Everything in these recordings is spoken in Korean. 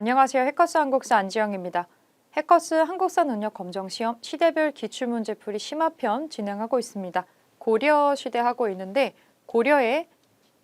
안녕하세요. 해커스 한국사 안지영입니다. 해커스 한국사 능력 검정 시험 시대별 기출문제풀이 심화편 진행하고 있습니다. 고려 시대 하고 있는데 고려의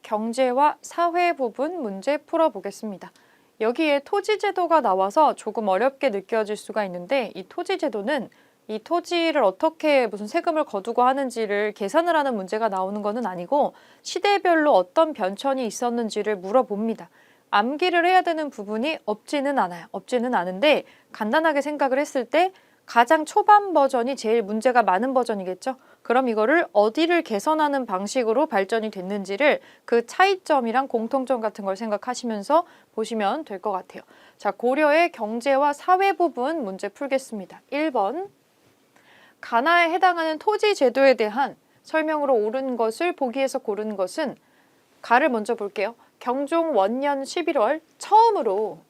경제와 사회 부분 문제 풀어보겠습니다. 여기에 토지제도가 나와서 조금 어렵게 느껴질 수가 있는데 이 토지제도는 이 토지를 어떻게 무슨 세금을 거두고 하는지를 계산을 하는 문제가 나오는 것은 아니고 시대별로 어떤 변천이 있었는지를 물어봅니다. 암기를 해야 되는 부분이 없지는 않아요. 없지는 않은데 간단하게 생각을 했을 때 가장 초반 버전이 제일 문제가 많은 버전이겠죠. 그럼 이거를 어디를 개선하는 방식으로 발전이 됐는지를 그 차이점이랑 공통점 같은 걸 생각하시면서 보시면 될 것 같아요. 자, 고려의 경제와 사회 부분 문제 풀겠습니다. 1번. 가나에 해당하는 토지 제도에 대한 설명으로 옳은 것을 보기에서 고른 것은 가를 먼저 볼게요. 경종 원년 11월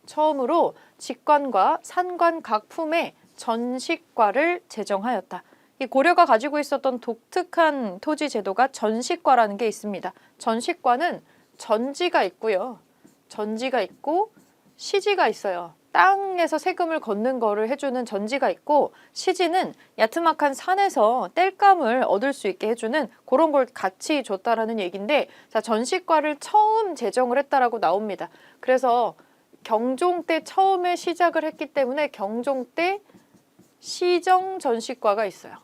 처음으로 직관과 산관 각 품의 전식과를 제정하였다. 이 고려가 가지고 있었던 독특한 토지 제도가 전식과라는 게 있습니다. 전식과는 전지가 있고요. 전지가 있고 시지가 있어요. 땅에서 세금을 걷는 거를 해주는 전지가 있고 시지는 야트막한 산에서 땔감을 얻을 수 있게 해주는 그런 걸 같이 줬다라는 얘기인데 자, 전식과를 처음 제정을 했다라고 나옵니다. 그래서 경종 때 처음에 시작을 했기 때문에 경종 때 시정 전식과가 있어요.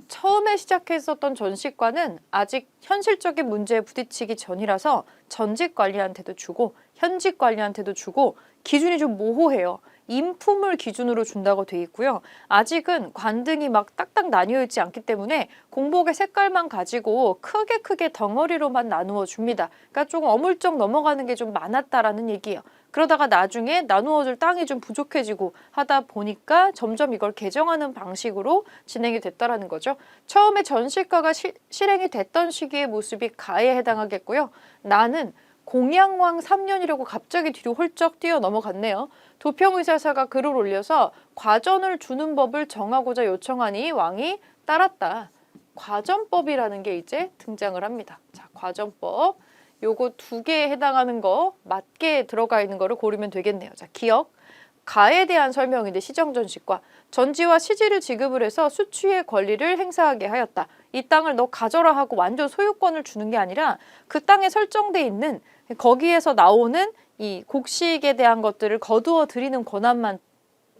처음에 시작했었던 전식과는 아직 현실적인 문제에 부딪히기 전이라서 전직 관리한테도 주고 현직 관리한테도 주고 기준이 좀 모호해요. 인품을 기준으로 준다고 돼 있고요. 아직은 관등이 막 딱딱 나뉘어 있지 않기 때문에 공복의 색깔만 가지고 크게 덩어리로만 나누어 줍니다. 그러니까 조금 어물쩍 넘어가는 게 좀 많았다라는 얘기예요. 그러다가 나중에 나누어줄 땅이 좀 부족해지고 하다 보니까 점점 이걸 개정하는 방식으로 진행이 됐다라는 거죠. 처음에 전식과가 실행이 됐던 시기의 모습이 가에 해당하겠고요. 나는 공양왕 3년이라고 갑자기 뒤로 훌쩍 뛰어 넘어갔네요. 도평의사사가 글을 올려서 과전을 주는 법을 정하고자 요청하니 왕이 따랐다. 과전법이라는 게 이제 등장을 합니다. 자, 과전법. 요거 두 개에 해당하는 거 맞게 들어가 있는 거를 고르면 되겠네요. 자, 기억. 가에 대한 설명인데 시정전식과 전지와 시지를 지급을 해서 수취의 권리를 행사하게 하였다. 이 땅을 너 가져라 하고 완전 소유권을 주는 게 아니라 그 땅에 설정돼 있는 거기에서 나오는 이 곡식에 대한 것들을 거두어 드리는 권한만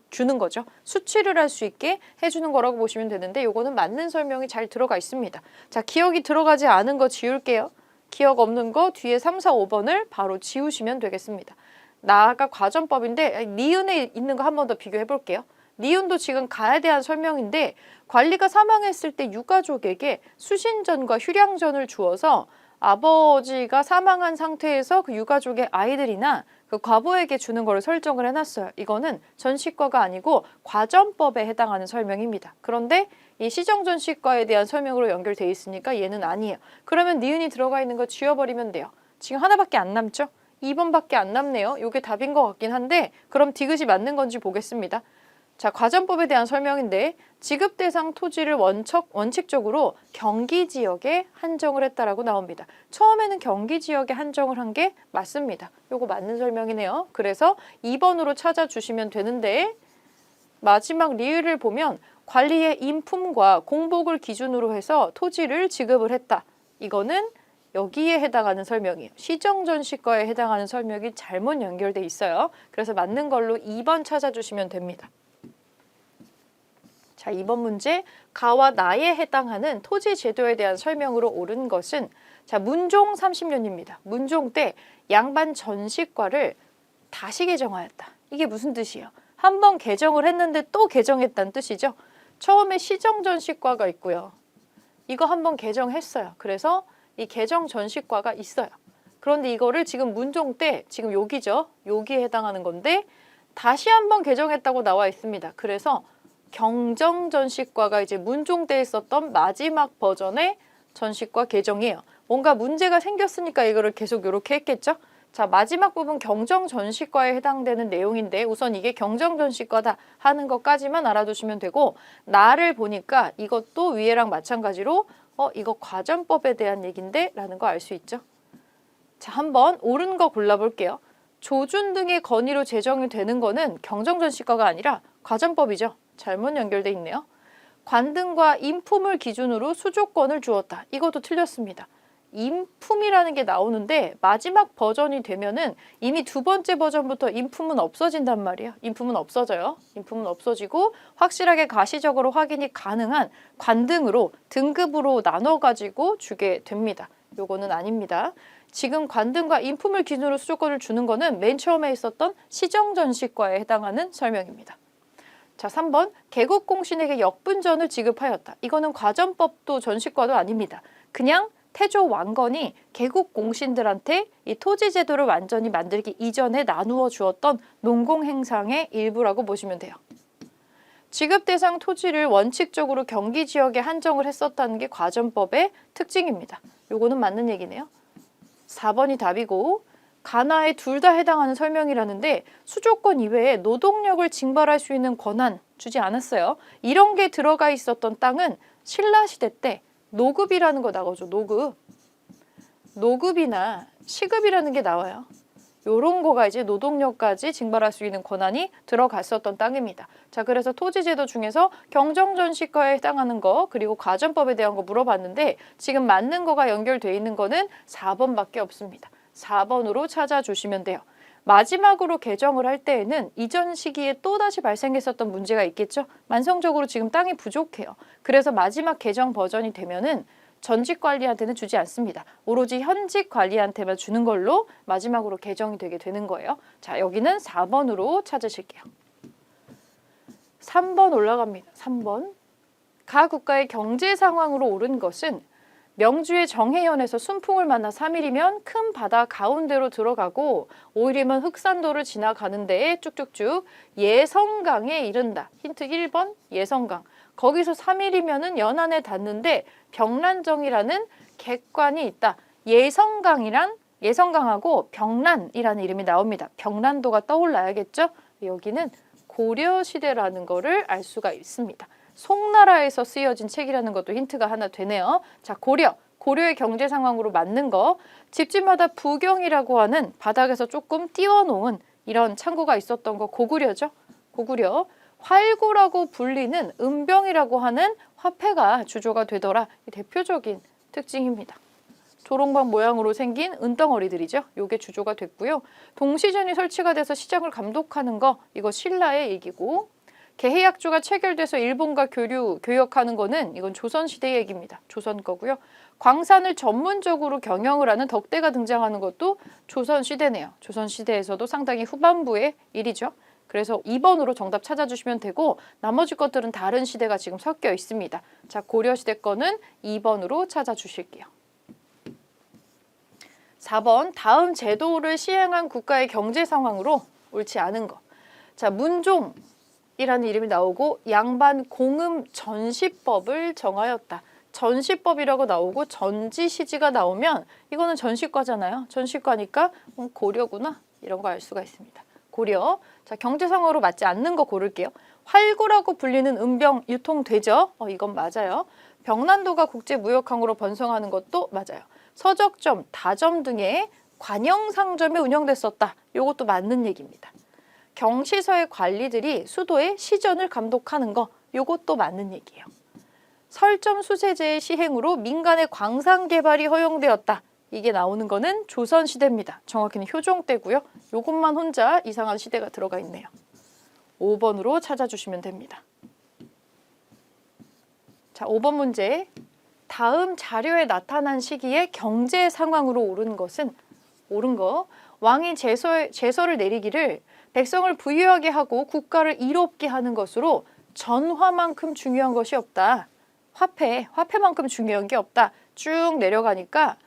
주는 거죠. 수취를 할 수 있게 해주는 거라고 보시면 되는데 요거는 맞는 설명이 잘 들어가 있습니다. 자, 기억이 들어가지 않은 거 지울게요. 기억 없는 거 뒤에 3, 4, 5번을 바로 지우시면 되겠습니다. 나아가 과전법인데 니은에 있는 거 한 번 더 비교해 볼게요. 니은도 지금 가에 대한 설명인데 관리가 사망했을 때 유가족에게 수신전과 휴량전을 주어서 아버지가 사망한 상태에서 그 유가족의 아이들이나 그 과부에게 주는 거를 설정을 해놨어요. 이거는 전식과가 아니고 과전법에 해당하는 설명입니다. 그런데 이 시정전식과에 대한 설명으로 연결돼 있으니까 얘는 아니에요. 그러면 니은이 들어가 있는 거 지워버리면 돼요. 지금 하나밖에 안 남죠? 2번밖에 안 남네요. 이게 답인 것 같긴 한데 그럼 디귿이 맞는 건지 보겠습니다. 자, 과전법에 대한 설명인데 지급 대상 토지를 원칙적으로 경기 지역에 한정을 했다라고 나옵니다. 처음에는 경기 지역에 한정을 한 게 맞습니다. 요거 맞는 설명이네요. 그래서 2번으로 찾아주시면 되는데 마지막 리을을 보면 관리의 인품과 공복을 기준으로 해서 토지를 지급을 했다. 이거는 여기에 해당하는 설명이에요. 시정전식과에 해당하는 설명이 잘못 연결돼 있어요. 그래서 맞는 걸로 2번 찾아주시면 됩니다. 자, 2번 문제. 가와 나에 해당하는 토지 제도에 대한 설명으로 옳은 것은 자, 문종 30년입니다. 문종 때 양반 전식과를 다시 개정하였다. 이게 무슨 뜻이에요? 한 번 개정을 했는데 또 개정했다는 뜻이죠. 처음에 시정전식과가 있고요. 이거 한 번 개정했어요. 그래서 이 개정 전식과가 있어요. 그런데 이거를 지금 문종 때 지금 여기죠. 여기에 해당하는 건데 다시 한 번 개정했다고 나와 있습니다. 그래서 경정 전식과가 이제 문종 때 있었던 마지막 버전의 전식과 개정이에요. 뭔가 문제가 생겼으니까 이거를 계속 이렇게 했겠죠. 자, 마지막 부분 경정 전식과에 해당되는 내용인데 우선 이게 경정 전식과다 하는 것까지만 알아두시면 되고 나를 보니까 이것도 위에랑 마찬가지로 이거 과전법에 대한 얘기인데 라는 거 알 수 있죠. 자, 한번 옳은 거 골라볼게요. 조준 등의 건의로 제정이 되는 거는 경정전시과가 아니라 과전법이죠. 잘못 연결돼 있네요. 관등과 인품을 기준으로 수조권을 주었다. 이것도 틀렸습니다. 인품이라는 게 나오는데 마지막 버전이 되면은 이미 두 번째 버전부터 인품은 없어진단 말이에요. 인품은 없어져요. 인품은 없어지고 확실하게 가시적으로 확인이 가능한 관등으로 등급으로 나눠가지고 주게 됩니다. 요거는 아닙니다. 지금 관등과 인품을 기준으로 수조권을 주는 거는 맨 처음에 있었던 시정전시과에 해당하는 설명입니다. 자, 3번 개국공신에게 역분전을 지급하였다. 이거는 과전법도 전시과도 아닙니다. 그냥 태조 왕건이 개국공신들한테 이 토지제도를 완전히 만들기 이전에 나누어 주었던 농공행상의 일부라고 보시면 돼요. 지급 대상 토지를 원칙적으로 경기 지역에 한정을 했었다는 게 과전법의 특징입니다. 요거는 맞는 얘기네요. 4번이 답이고 가나에 둘 다 해당하는 설명이라는데 수조권 이외에 노동력을 징발할 수 있는 권한 주지 않았어요. 이런 게 들어가 있었던 땅은 신라시대 때 노급이라는 거 나오죠. 노급. 노급이나 시급이라는 게 나와요. 요런 거가 이제 노동력까지 징발할 수 있는 권한이 들어갔었던 땅입니다. 자, 그래서 토지제도 중에서 경정전시과에 해당하는 거 그리고 과전법에 대한 거 물어봤는데 지금 맞는 거가 연결돼 있는 거는 4번밖에 없습니다. 4번으로 찾아주시면 돼요. 마지막으로 개정을 할 때에는 이전 시기에 또다시 발생했었던 문제가 있겠죠. 만성적으로 지금 땅이 부족해요. 그래서 마지막 개정 버전이 되면은 전직 관리한테는 주지 않습니다. 오로지 현직 관리한테만 주는 걸로 마지막으로 개정이 되게 되는 거예요. 자, 여기는 4번으로 찾으실게요. 3번 올라갑니다. 3번. 가 국가의 경제 상황으로 오른 것은 명주의 정해연에서 순풍을 만나 3일이면 큰 바다 가운데로 들어가고 5일이면 흑산도를 지나가는 데에 쭉쭉쭉 예성강에 이른다. 힌트 1번 예성강. 거기서 3일이면은 연안에 닿는데 병란정이라는 객관이 있다. 예성강하고 병란이라는 이름이 나옵니다. 병란도가 떠올라야겠죠? 여기는 고려시대라는 거를 알 수가 있습니다. 송나라에서 쓰여진 책이라는 것도 힌트가 하나 되네요. 자, 고려의 경제 상황으로 맞는 거. 집집마다 부경이라고 하는 바닥에서 조금 띄워놓은 이런 창고가 있었던 거 고구려죠. 고구려. 활구라고 불리는 은병이라고 하는 화폐가 주조가 되더라. 대표적인 특징입니다. 조롱박 모양으로 생긴 은덩어리들이죠. 요게 주조가 됐고요. 동시전이 설치가 돼서 시장을 감독하는 거 이거 신라의 얘기고 개해약조가 체결돼서 일본과 교역하는 거는 이건 조선시대 얘기입니다. 조선 거고요. 광산을 전문적으로 경영을 하는 덕대가 등장하는 것도 조선시대네요. 조선시대에서도 상당히 후반부의 일이죠. 그래서 2번으로 정답 찾아주시면 되고 나머지 것들은 다른 시대가 지금 섞여 있습니다. 자, 고려시대 거는 2번으로 찾아주실게요. 4번 다음 제도를 시행한 국가의 경제 상황으로 옳지 않은 거. 자, 문종이라는 이름이 나오고 양반 공음 전시법을 정하였다. 전시법이라고 나오고 전지시지가 나오면 이거는 전시과잖아요. 전시과니까 고려구나 이런 거 알 수가 있습니다. 고려. 자, 경제상으로 맞지 않는 거 고를게요. 활구라고 불리는 은병 유통되죠? 이건 맞아요. 병란도가 국제무역항으로 번성하는 것도 맞아요. 서적점, 다점 등의 관영상점에 운영됐었다. 이것도 맞는 얘기입니다. 경시서의 관리들이 수도의 시전을 감독하는 거 이것도 맞는 얘기예요. 설점 수세제의 시행으로 민간의 광산 개발이 허용되었다. 이게 나오는 거는 조선시대입니다. 정확히는 효종 때고요. 이것만 혼자 이상한 시대가 들어가 있네요. 5번으로 찾아주시면 됩니다. 자, 5번 문제. 다음 자료에 나타난 시기에 경제 상황으로 오른 것은 옳은 거. 왕이 제서를 내리기를 백성을 부유하게 하고 국가를 이롭게 하는 것으로 전화만큼 중요한 것이 없다. 화폐만큼 중요한 게 없다. 쭉 내려가니까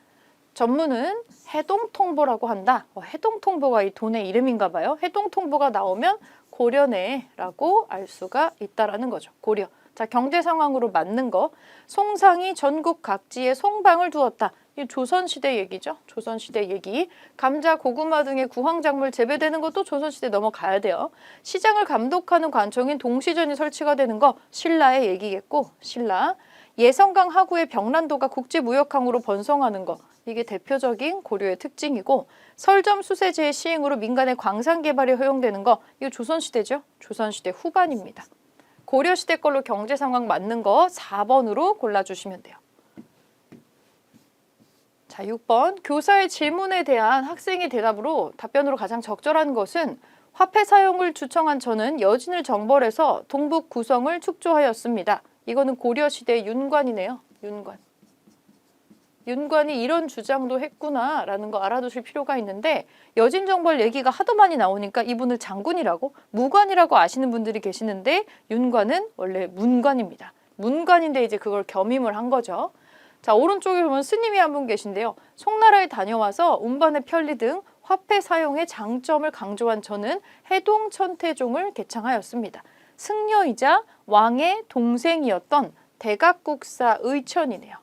전문은 해동통보라고 한다. 해동통보가 이 돈의 이름인가 봐요. 해동통보가 나오면 고려네라고 알 수가 있다라는 거죠. 고려. 자, 경제 상황으로 맞는 거. 송상이 전국 각지에 송방을 두었다. 이 조선시대 얘기죠. 조선시대 얘기. 감자, 고구마 등의 구황작물 재배되는 것도 조선시대 넘어가야 돼요. 시장을 감독하는 관청인 동시전이 설치가 되는 거 신라의 얘기겠고 신라. 예성강 하구의 병란도가 국제무역항으로 번성하는 거. 이게 대표적인 고려의 특징이고 설점 수세제의 시행으로 민간의 광산 개발이 허용되는 거 이거 조선시대죠. 조선시대 후반입니다. 고려시대 걸로 경제 상황 맞는 거 4번으로 골라주시면 돼요. 자, 6번 교사의 질문에 대한 학생의 대답으로 답변으로 가장 적절한 것은 화폐 사용을 주청한 저는 여진을 정벌해서 동북 구성을 축조하였습니다. 이거는 고려시대 윤관이네요. 윤관. 윤관이 이런 주장도 했구나라는 거 알아두실 필요가 있는데 여진정벌 얘기가 하도 많이 나오니까 이분을 장군이라고 무관이라고 아시는 분들이 계시는데 윤관은 원래 문관입니다. 문관인데 이제 그걸 겸임을 한 거죠. 자, 오른쪽에 보면 스님이 한 분 계신데요. 송나라에 다녀와서 운반의 편리 등 화폐 사용의 장점을 강조한 저는 해동천태종을 개창하였습니다. 승려이자 왕의 동생이었던 대각국사 의천이네요.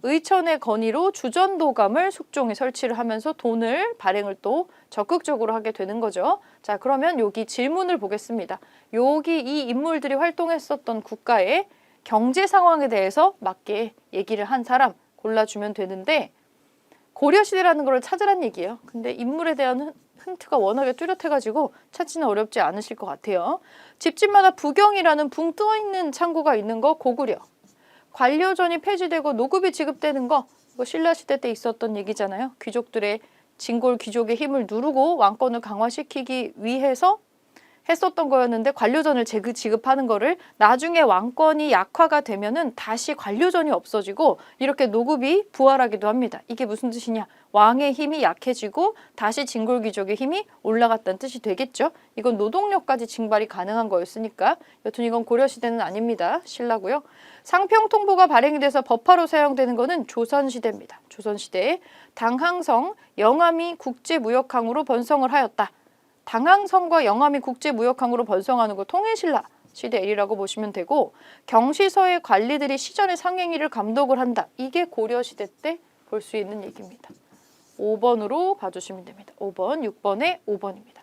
의천의 건의로 주전도감을 숙종에 설치를 하면서 돈을 발행을 또 적극적으로 하게 되는 거죠. 자, 그러면 여기 질문을 보겠습니다. 여기 이 인물들이 활동했었던 국가의 경제 상황에 대해서 맞게 얘기를 한 사람 골라주면 되는데 고려시대라는 걸 찾으란 얘기예요. 근데 인물에 대한 힌트가 워낙에 뚜렷해가지고 찾지는 어렵지 않으실 것 같아요. 집집마다 부경이라는 붕 떠있는 창고가 있는 거 고구려. 관료전이 폐지되고 노급이 지급되는 거 이거 신라시대 때 있었던 얘기잖아요. 귀족들의 진골 귀족의 힘을 누르고 왕권을 강화시키기 위해서 했었던 거였는데 관료전을 지급하는 거를 나중에 왕권이 약화가 되면은 다시 관료전이 없어지고 이렇게 노급이 부활하기도 합니다. 이게 무슨 뜻이냐? 왕의 힘이 약해지고 다시 진골 귀족의 힘이 올라갔다는 뜻이 되겠죠. 이건 노동력까지 징발이 가능한 거였으니까 여튼 이건 고려시대는 아닙니다. 신라고요. 상평통보가 발행이 돼서 법화로 사용되는 거는 조선시대입니다. 조선시대에 당항성 영암이 국제무역항으로 번성을 하였다. 당항성과 영암이 국제무역항으로 번성하는 거 통일신라 시대이라고 보시면 되고 경시서의 관리들이 시전의 상행위를 감독을 한다. 이게 고려시대 때 볼 수 있는 얘기입니다. 5번으로 봐주시면 됩니다. 5번, 6번에 5번입니다.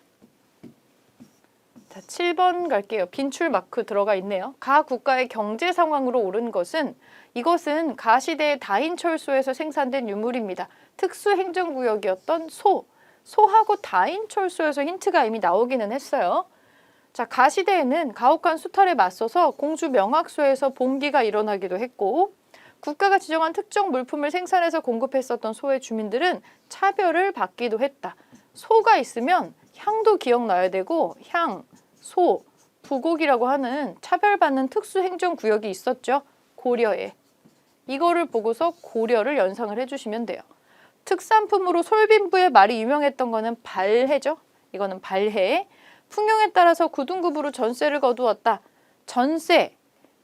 자, 7번 갈게요. 빈출 마크 들어가 있네요. 가 국가의 경제 상황으로 오른 것은 이것은 가 시대의 다인철소에서 생산된 유물입니다. 특수행정구역이었던 소하고 다인철소에서 힌트가 이미 나오기는 했어요. 자, 가 시대에는 가혹한 수탈에 맞서서 공주 명학소에서 봉기가 일어나기도 했고 국가가 지정한 특정 물품을 생산해서 공급했었던 소의 주민들은 차별을 받기도 했다. 소가 있으면 향도 기억나야 되고 향, 소, 부곡이라고 하는 차별받는 특수행정구역이 있었죠. 고려에. 이거를 보고서 고려를 연상을 해주시면 돼요. 특산품으로 솔빈부의 말이 유명했던 거는 발해죠. 이거는 발해. 풍흉에 따라서 9등급으로 전세를 거두었다. 전세,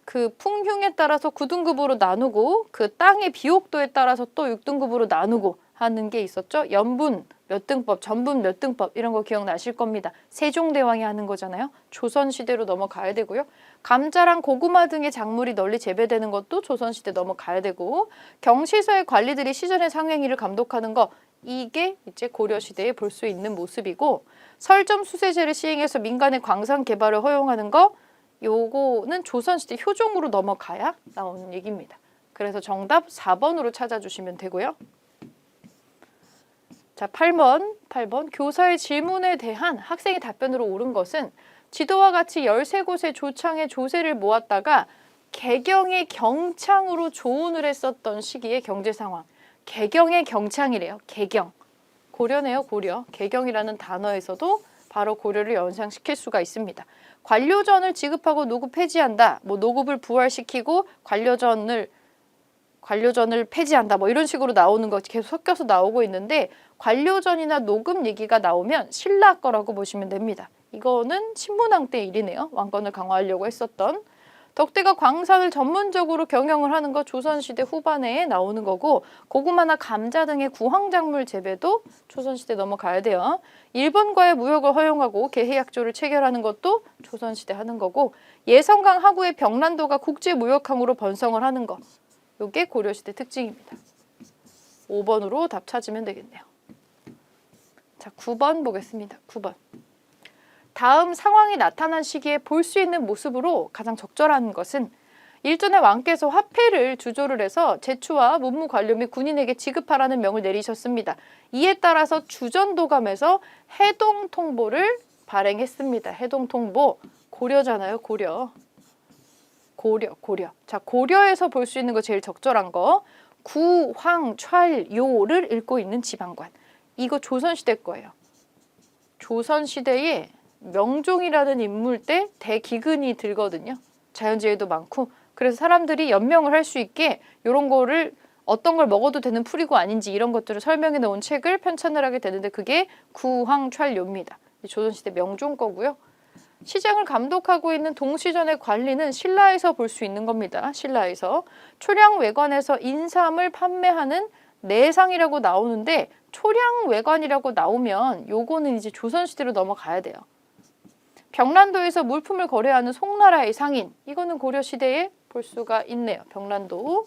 그 풍흉에 따라서 9등급으로 나누고 그 땅의 비옥도에 따라서 또 6등급으로 나누고 하는 게 있었죠. 연분 몇 등법, 전분 몇 등법 이런 거 기억나실 겁니다. 세종대왕이 하는 거잖아요. 조선시대로 넘어가야 되고요. 감자랑 고구마 등의 작물이 널리 재배되는 것도 조선시대 넘어가야 되고 경시서의 관리들이 시전의 상행위를 감독하는 거 이게 이제 고려시대에 볼 수 있는 모습이고 설점 수세제를 시행해서 민간의 광산 개발을 허용하는 거 요거는 조선시대 효종으로 넘어가야 나오는 얘기입니다. 그래서 정답 4번으로 찾아주시면 되고요. 자, 8번 교사의 질문에 대한 학생의 답변으로 옳은 것은 지도와 같이 13곳의 조창의 조세를 모았다가 개경의 경창으로 조운을 했었던 시기의 경제 상황. 개경의 경창이래요. 개경. 고려네요. 고려. 개경이라는 단어에서도 바로 고려를 연상시킬 수가 있습니다. 관료전을 지급하고 노급 폐지한다. 뭐 노급을 부활시키고 관료전을 폐지한다. 뭐 이런 식으로 나오는 거 계속 섞여서 나오고 있는데 관료전이나 노급 얘기가 나오면 신라 거라고 보시면 됩니다. 이거는 신문왕 때 일이네요. 왕권을 강화하려고 했었던. 덕대가 광산을 전문적으로 경영을 하는 거 조선시대 후반에 나오는 거고 고구마나 감자 등의 구황작물 재배도 조선시대 넘어가야 돼요. 일본과의 무역을 허용하고 개해약조를 체결하는 것도 조선시대 하는 거고 예성강 하구의 병란도가 국제무역항으로 번성을 하는 거 이게 고려시대 특징입니다. 5번으로 답 찾으면 되겠네요. 자, 9번 보겠습니다. 9번. 다음 상황이 나타난 시기에 볼 수 있는 모습으로 가장 적절한 것은 일전에 왕께서 화폐를 주조를 해서 제추와 문무 관료 및 군인에게 지급하라는 명을 내리셨습니다. 이에 따라서 주전도감에서 해동통보를 발행했습니다. 해동통보. 고려잖아요. 고려. 고려. 자, 고려에서 볼 수 있는 거 제일 적절한 거. 구, 황, 찰, 요를 읽고 있는 지방관. 이거 조선시대 거예요. 조선시대에 명종이라는 인물 때 대기근이 들거든요. 자연재해도 많고. 그래서 사람들이 연명을 할 수 있게 이런 거를 어떤 걸 먹어도 되는 풀이고 아닌지 이런 것들을 설명해 놓은 책을 편찬을 하게 되는데 그게 구황찰요입니다. 조선시대 명종 거고요. 시장을 감독하고 있는 동시전의 관리는 신라에서 볼 수 있는 겁니다. 신라에서. 초량외관에서 인삼을 판매하는 내상이라고 나오는데 초량외관이라고 나오면 요거는 이제 조선시대로 넘어가야 돼요. 병란도에서 물품을 거래하는 송나라의 상인. 이거는 고려시대에 볼 수가 있네요. 병란도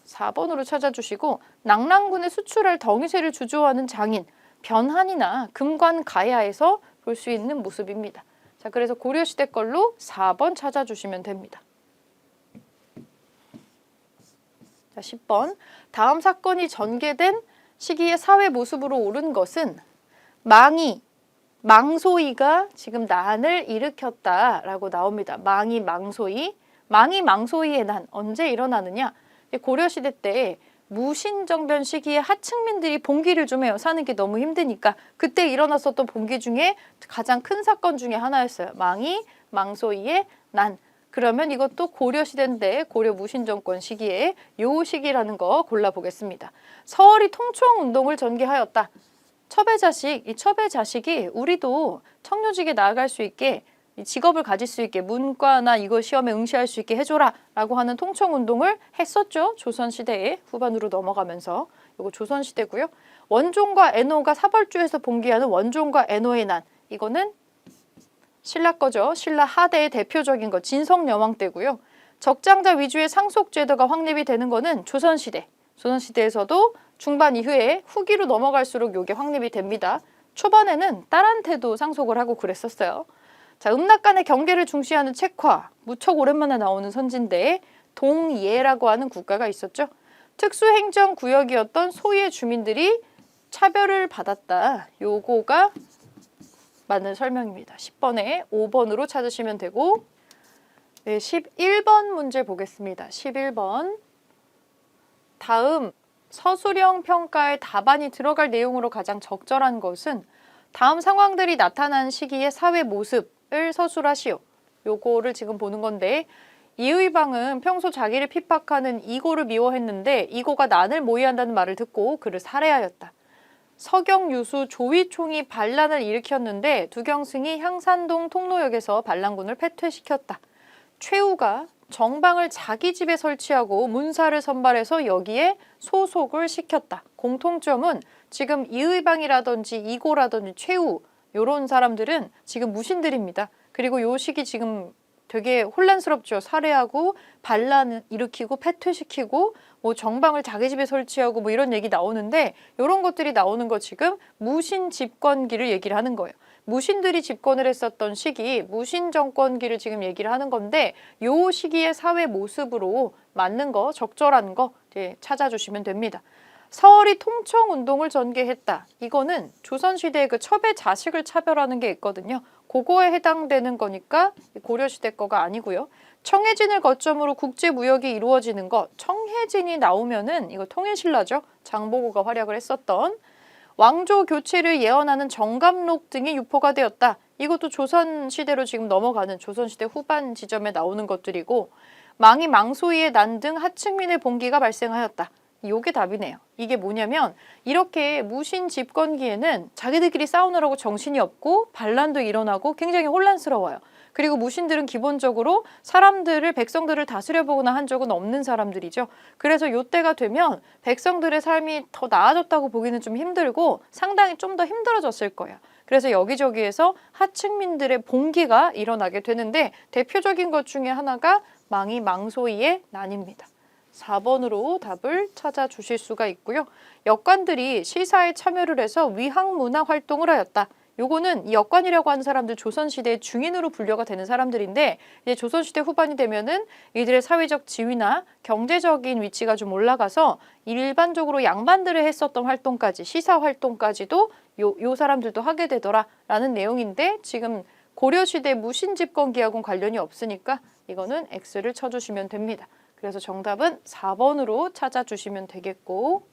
4번으로 찾아주시고 낙랑군에 수출할 덩이새를 주조하는 장인. 변한이나 금관 가야에서 볼 수 있는 모습입니다. 자, 그래서 고려시대 걸로 4번 찾아주시면 됩니다. 자, 10번. 다음 사건이 전개된 시기의 사회 모습으로 옳은 것은 망소이가 지금 난을 일으켰다라고 나옵니다. 망소이의 난 언제 일어나느냐? 고려시대 때 무신정변 시기에 하층민들이 봉기를 좀 해요. 사는 게 너무 힘드니까. 그때 일어났었던 봉기 중에 가장 큰 사건 중에 하나였어요. 망소이의 난. 그러면 이것도 고려시대인데 고려 무신정권 시기에 요 시기라는 거 골라보겠습니다. 서얼이 통총운동을 전개하였다. 이 첩의 자식이 우리도 청료직에 나아갈 수 있게 직업을 가질 수 있게 문과나 이거 시험에 응시할 수 있게 해줘라 라고 하는 통청운동을 했었죠. 조선시대에 후반으로 넘어가면서. 이거 조선시대고요. 원종과 애노가 사벌주에서 봉기하는 원종과 애노의 난. 이거는 신라 거죠. 신라 하대의 대표적인 거 진성여왕 때고요. 적장자 위주의 상속제도가 확립이 되는 거는 조선시대. 조선시대에서도 중반 이후에 후기로 넘어갈수록 이게 확립이 됩니다. 초반에는 딸한테도 상속을 하고 그랬었어요. 자, 음락간의 경계를 중시하는 책화, 무척 오랜만에 나오는 선진대에 동예라고 하는 국가가 있었죠. 특수행정구역이었던 소유의 주민들이 차별을 받았다. 요거가 맞는 설명입니다. 10번에 5번으로 찾으시면 되고, 네, 11번 문제 보겠습니다. 11번. 다음 서술형 평가에 답안이 들어갈 내용으로 가장 적절한 것은 다음 상황들이 나타난 시기의 사회 모습을 서술하시오. 요거를 지금 보는 건데 이의방은 평소 자기를 핍박하는 이고를 미워했는데 이고가 난을 모의한다는 말을 듣고 그를 살해하였다. 서경유수 조위총이 반란을 일으켰는데 두경승이 향산동 통로역에서 반란군을 패퇴시켰다. 최우가 정방을 자기 집에 설치하고 문사를 선발해서 여기에 소속을 시켰다. 공통점은 지금 이의방이라든지 이고라든지 최우 이런 사람들은 지금 무신들입니다. 그리고 요 시기 지금 되게 혼란스럽죠. 살해하고 반란 일으키고 패퇴시키고 뭐 정방을 자기 집에 설치하고 뭐 이런 얘기 나오는데 이런 것들이 나오는 거 지금 무신 집권기를 얘기를 하는 거예요. 무신들이 집권을 했었던 시기, 무신 정권기를 지금 얘기를 하는 건데 요 시기의 사회 모습으로 맞는 거, 적절한 거 찾아주시면 됩니다. 서얼이 통청운동을 전개했다. 이거는 조선시대의 그 첩의 자식을 차별하는 게 있거든요. 그거에 해당되는 거니까 고려시대 거가 아니고요. 청해진을 거점으로 국제무역이 이루어지는 것. 청해진이 나오면은 이거 통일신라죠. 장보고가 활약을 했었던. 왕조 교체를 예언하는 정감록 등이 유포가 되었다. 이것도 조선시대로 지금 넘어가는 조선시대 후반 지점에 나오는 것들이고 망소이의 난 등 하층민의 봉기가 발생하였다. 요게 답이네요. 이게 뭐냐면 이렇게 무신 집권기에는 자기들끼리 싸우느라고 정신이 없고 반란도 일어나고 굉장히 혼란스러워요. 그리고 무신들은 기본적으로 백성들을 다스려보거나 한 적은 없는 사람들이죠. 그래서 요때가 되면 백성들의 삶이 더 나아졌다고 보기는 좀 힘들고 상당히 좀 더 힘들어졌을 거예요. 그래서 여기저기에서 하층민들의 봉기가 일어나게 되는데 대표적인 것 중에 하나가 망소이의 난입니다. 4번으로 답을 찾아주실 수가 있고요. 역관들이 시사에 참여를 해서 위학문화 활동을 하였다. 요거는 이 역관이라고 하는 사람들 조선시대의 중인으로 분류가 되는 사람들인데 이제 조선시대 후반이 되면은 이들의 사회적 지위나 경제적인 위치가 좀 올라가서 일반적으로 양반들을 했었던 활동까지 시사 활동까지도 요 사람들도 하게 되더라라는 내용인데 지금 고려시대 무신집권기하고는 관련이 없으니까 이거는 X를 쳐주시면 됩니다. 그래서 정답은 4번으로 찾아주시면 되겠고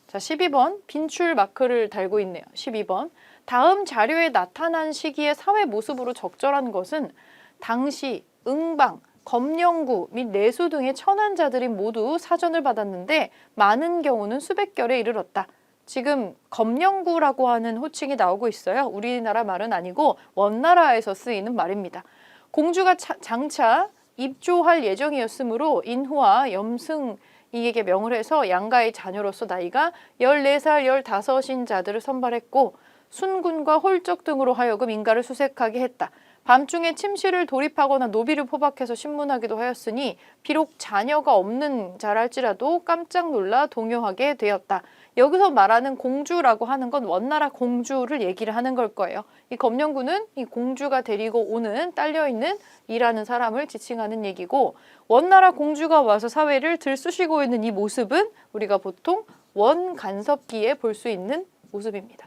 자 12번 빈출 마크를 달고 있네요. 12번 다음 자료에 나타난 시기의 사회 모습으로 적절한 것은 당시 응방, 검령구 및 내수 등의 천한자들이 모두 사전을 받았는데 많은 경우는 수백 결에 이르렀다. 지금 검령구라고 하는 호칭이 나오고 있어요. 우리나라 말은 아니고 원나라에서 쓰이는 말입니다. 공주가 장차 입조할 예정이었으므로 인후와 염승이에게 명을 해서 양가의 자녀로서 나이가 14살, 15인 자들을 선발했고 순군과 홀적 등으로 하여금 인가를 수색하게 했다. 밤중에 침실을 돌입하거나 노비를 포박해서 신문하기도 하였으니 비록 자녀가 없는 자랄지라도 깜짝 놀라 동요하게 되었다. 여기서 말하는 공주라고 하는 건 원나라 공주를 얘기를 하는 걸 거예요. 이 검령구는 이 공주가 데리고 오는 딸려있는 이라는 사람을 지칭하는 얘기고 원나라 공주가 와서 사회를 들쑤시고 있는 이 모습은 우리가 보통 원간섭기에 볼 수 있는 모습입니다.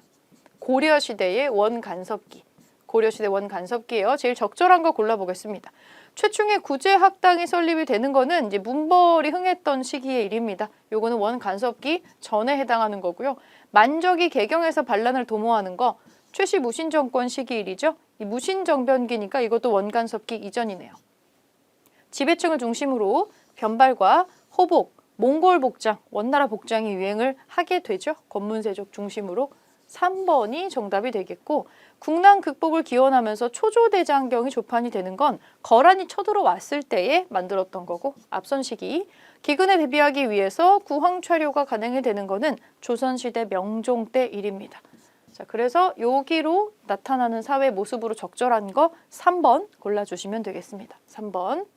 고려시대의 원간섭기. 고려시대 원간섭기예요. 제일 적절한 거 골라보겠습니다. 최충의 구제학당이 설립이 되는 거는 이제 문벌이 흥했던 시기의 일입니다. 요거는 원간섭기 전에 해당하는 거고요. 만적이 개경에서 반란을 도모하는 거 최씨 무신정권 시기 일이죠. 이 무신정변기니까 이것도 원간섭기 이전이네요. 지배층을 중심으로 변발과 호복, 몽골 복장, 원나라 복장이 유행을 하게 되죠. 권문세족 중심으로. 3번이 정답이 되겠고 국난 극복을 기원하면서 초조대장경이 조판이 되는 건 거란이 쳐들어왔을 때에 만들었던 거고 앞선 시기 기근에 대비하기 위해서 구황촬요가 가능이 되는 거는 조선시대 명종 때 일입니다. 자, 그래서 여기로 나타나는 사회 모습으로 적절한 거 3번 골라주시면 되겠습니다. 3번.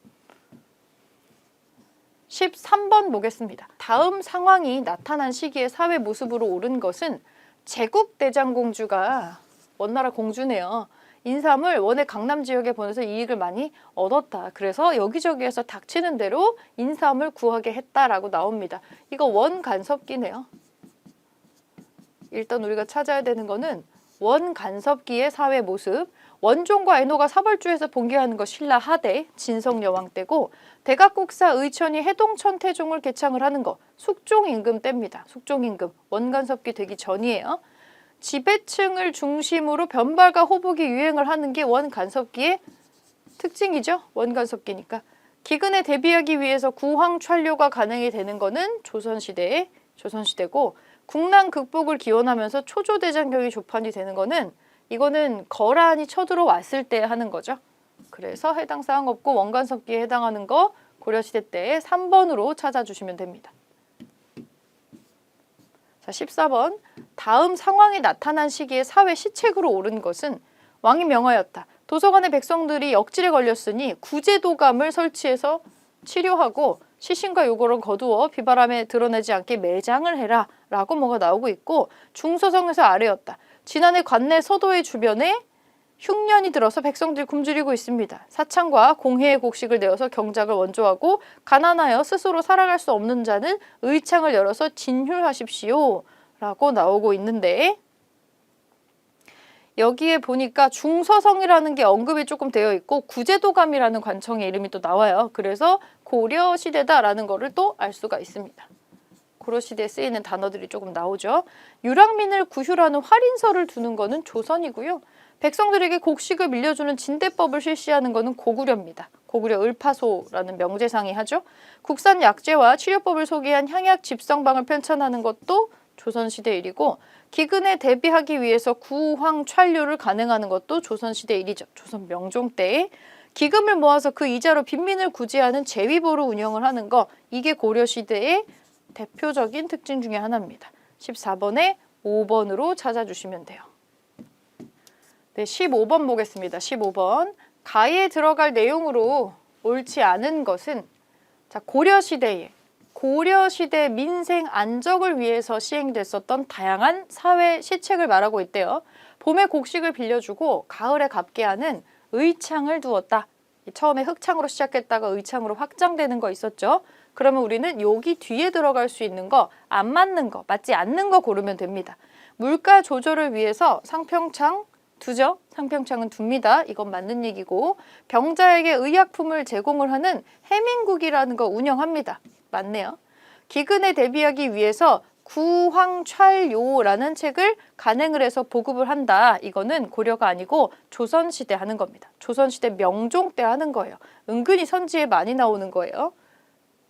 13번 보겠습니다. 다음 상황이 나타난 시기의 사회 모습으로 옳은 것은 제국대장공주가 원나라 공주네요. 인삼을 원의 강남 지역에 보내서 이익을 많이 얻었다. 그래서 여기저기에서 닥치는 대로 인삼을 구하게 했다라고 나옵니다. 이거 원간섭기네요. 일단 우리가 찾아야 되는 거는 원간섭기의 사회 모습. 원종과 애노가 사벌주에서 봉기하는 거 신라 하대 진성여왕 때고 대각국사 의천이 해동천태종을 개창을 하는 거 숙종임금 때입니다. 숙종임금 원간섭기 되기 전이에요. 지배층을 중심으로 변발과 호복이 유행을 하는 게 원간섭기의 특징이죠. 원간섭기니까. 기근에 대비하기 위해서 구황촬요가 가능이 되는 거는 조선시대고 국난 극복을 기원하면서 초조대장경이 조판이 되는 거는 이거는 거란이 쳐들어왔을 때 하는 거죠. 그래서 해당 사항 없고 원간섭기에 해당하는 거 고려시대 때 3번으로 찾아주시면 됩니다. 자, 14번. 다음 상황이 나타난 시기에 사회 시책으로 옳은 것은 왕이 명하였다. 도서관의 백성들이 역질에 걸렸으니 구제도감을 설치해서 치료하고 시신과 요거를 거두어 비바람에 드러내지 않게 매장을 해라 라고 뭐가 나오고 있고 중서성에서 아래였다. 지난해 관내 서도의 주변에 흉년이 들어서 백성들이 굶주리고 있습니다. 사창과 공회의 곡식을 내어서 경작을 원조하고 가난하여 스스로 살아갈 수 없는 자는 의창을 열어서 진휼하십시오 라고 나오고 있는데 여기에 보니까 중서성이라는 게 언급이 조금 되어 있고 구제도감이라는 관청의 이름이 또 나와요. 그래서 고려시대다라는 거를 또 알 수가 있습니다. 고려시대에 쓰이는 단어들이 조금 나오죠. 유랑민을 구휴라는 활인서를 두는 거는 조선이고요. 백성들에게 곡식을 밀려주는 진대법을 실시하는 거는 고구려입니다. 고구려 을파소라는 명제상이 하죠. 국산 약재와 치료법을 소개한 향약 집성방을 편찬하는 것도 조선시대 일이고 기근에 대비하기 위해서 구황촬요를 가능하는 것도 조선시대 일이죠. 조선 명종 때에 기금을 모아서 그 이자로 빈민을 구제하는 재위보로 운영을 하는 거 이게 고려시대의 대표적인 특징 중에 하나입니다. 14번에 5번으로 찾아주시면 돼요. 네, 15번 보겠습니다. 15번. 가에 들어갈 내용으로 옳지 않은 것은 자, 고려시대에 고려시대 민생 안정을 위해서 시행됐었던 다양한 사회 시책을 말하고 있대요. 봄에 곡식을 빌려주고 가을에 갚게 하는 의창을 두었다. 처음에 흑창으로 시작했다가 의창으로 확장되는 거 있었죠. 그러면 우리는 여기 뒤에 들어갈 수 있는 거, 안 맞는 거, 맞지 않는 거 고르면 됩니다. 물가 조절을 위해서 상평창 두죠. 상평창은 둡니다. 이건 맞는 얘기고, 병자에게 의약품을 제공을 하는 해민국이라는 거 운영합니다. 맞네요. 기근에 대비하기 위해서 구황찰요라는 책을 간행을 해서 보급을 한다. 이거는 고려가 아니고 조선시대 하는 겁니다. 조선시대 명종 때 하는 거예요. 은근히 선지에 많이 나오는 거예요.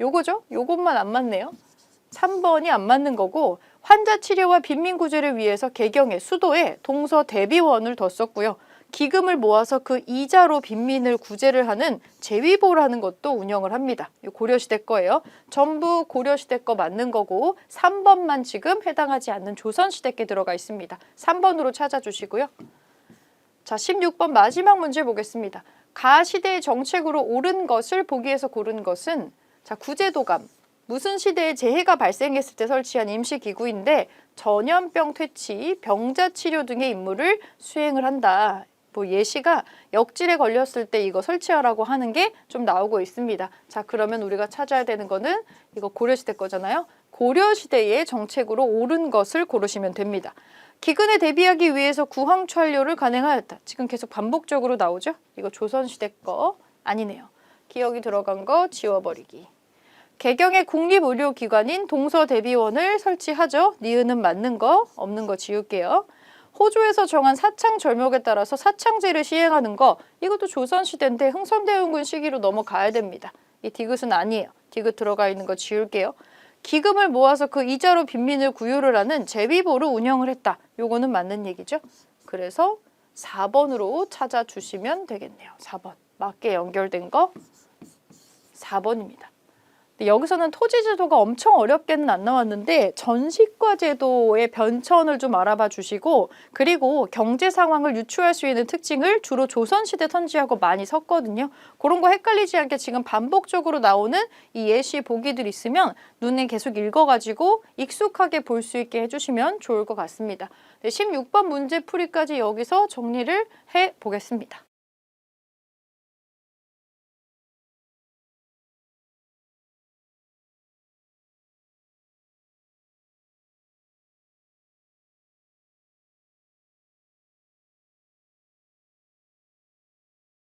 요거죠? 요것만 안 맞네요. 3번이 안 맞는 거고, 환자 치료와 빈민 구제를 위해서 개경에 수도에 동서대비원을 뒀었고요. 기금을 모아서 그 이자로 빈민을 구제를 하는 제위보라는 것도 운영을 합니다. 고려시대 거예요. 전부 고려시대 거 맞는 거고 3번만 지금 해당하지 않는 조선시대 게 들어가 있습니다. 3번으로 찾아주시고요. 자, 16번 마지막 문제 보겠습니다. 가시대의 정책으로 옳은 것을 보기에서 고른 것은 자, 구제도감. 무슨 시대에 재해가 발생했을 때 설치한 임시기구인데 전염병 퇴치, 병자 치료 등의 임무를 수행을 한다. 뭐 예시가 역질에 걸렸을 때 이거 설치하라고 하는 게 좀 나오고 있습니다. 자, 그러면 우리가 찾아야 되는 거는 이거 고려시대 거잖아요. 고려시대의 정책으로 옳은 것을 고르시면 됩니다. 기근에 대비하기 위해서 구황찰료를 간행하였다. 지금 계속 반복적으로 나오죠? 이거 조선시대 거 아니네요. 기억이 들어간 거 지워버리기. 개경의 국립의료기관인 동서대비원을 설치하죠. 니은은 맞는 거, 없는 거 지울게요. 호조에서 정한 사창 절목에 따라서 사창제를 시행하는 거, 이것도 조선시대인데 흥선대원군 시기로 넘어가야 됩니다. 이 디귿은 아니에요. 디귿 들어가 있는 거 지울게요. 기금을 모아서 그 이자로 빈민을 구요를 하는 제비보를 운영을 했다. 요거는 맞는 얘기죠. 그래서 4번으로 찾아주시면 되겠네요. 4번. 맞게 연결된 거 4번입니다. 여기서는 토지제도가 엄청 어렵게는 안 나왔는데 전시과 제도의 변천을 좀 알아봐 주시고, 그리고 경제 상황을 유추할 수 있는 특징을 주로 조선시대 선지하고 많이 섰거든요. 그런 거 헷갈리지 않게 지금 반복적으로 나오는 이 예시 보기들 있으면 눈에 계속 읽어가지고 익숙하게 볼 수 있게 해주시면 좋을 것 같습니다. 네, 16번 문제 풀이까지 여기서 정리를 해보겠습니다.